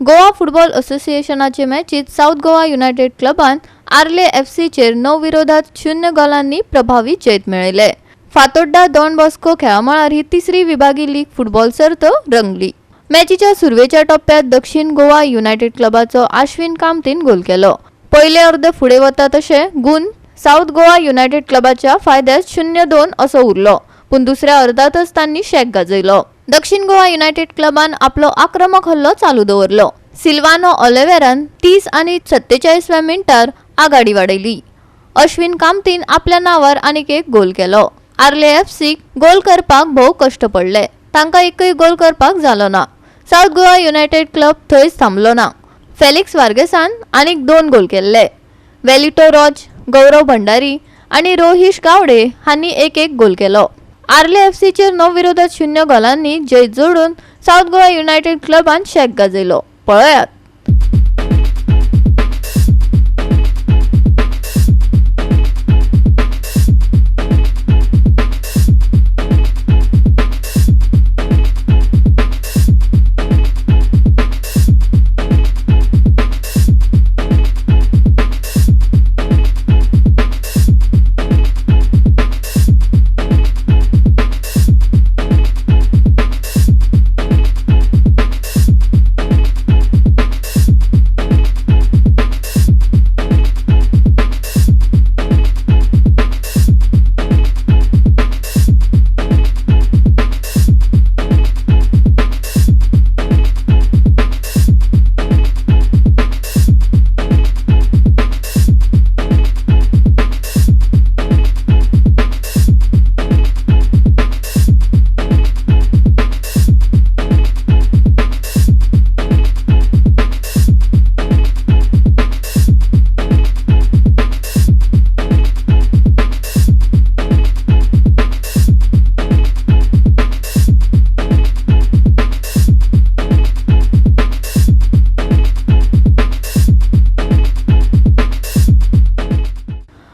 Goa football असोसिएशनाचे मॅचीत south Goa united क्लबान आर्ले FC चेर 9-0 गोलांनी प्रभावी जैत मेळयले। फातोड्डा डॉन बॉस्को खेळामळार ही तिसरी विभागी लीग फुटबॉल सर्त रंगली। मॅचीच्या सुरवेच्या टप्प्यात दक्षिण गोवा युनायटेड क्लबाचो आश्विन कामतीन गोल केलो। पयले अर्द फुडें वता तशे गुण साऊथ गोवा युनायटेड क्लबाच्या फायद्यात 0-2 असो उरलो, पण दुसऱ्या अर्धातच तांणी शेक गाजयलो। दक्षिण गोवा युनायटेड क्लबान आपलो आक्रमक हल्लो चालू दवरलो। सिल्वानो ऑलिव्हेरान 30 आनी 47व्या मिनिटार आघाडी वाडयली। अश्विन कामतीन आपल्या नावार आनीक एक गोल केलो। आर्ले FC गोल करपाक भोव कष्ट पडले, तांकां एकय गोल करपाक जालो ना। साऊथ गोवा युनायटेड क्लब थंयच थांबलो ना। फेलिक्स वार्गेसान आनीक 2 गोल केल्ले। वेलिटो रॉज, गौरव भंडारी आनी रोहिश गावडे हांनी एक गोल केलो। आर्ले FC चेर 9-0 गोलांनी जैत जोडून साऊथ गोवा युनायटेड क्लबान शेक गाजयलो। पळयात।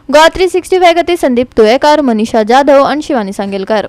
GOA365 गती संदीप तुयेकार, मनीषा जाधव आणि शिवानी सांगेलकर।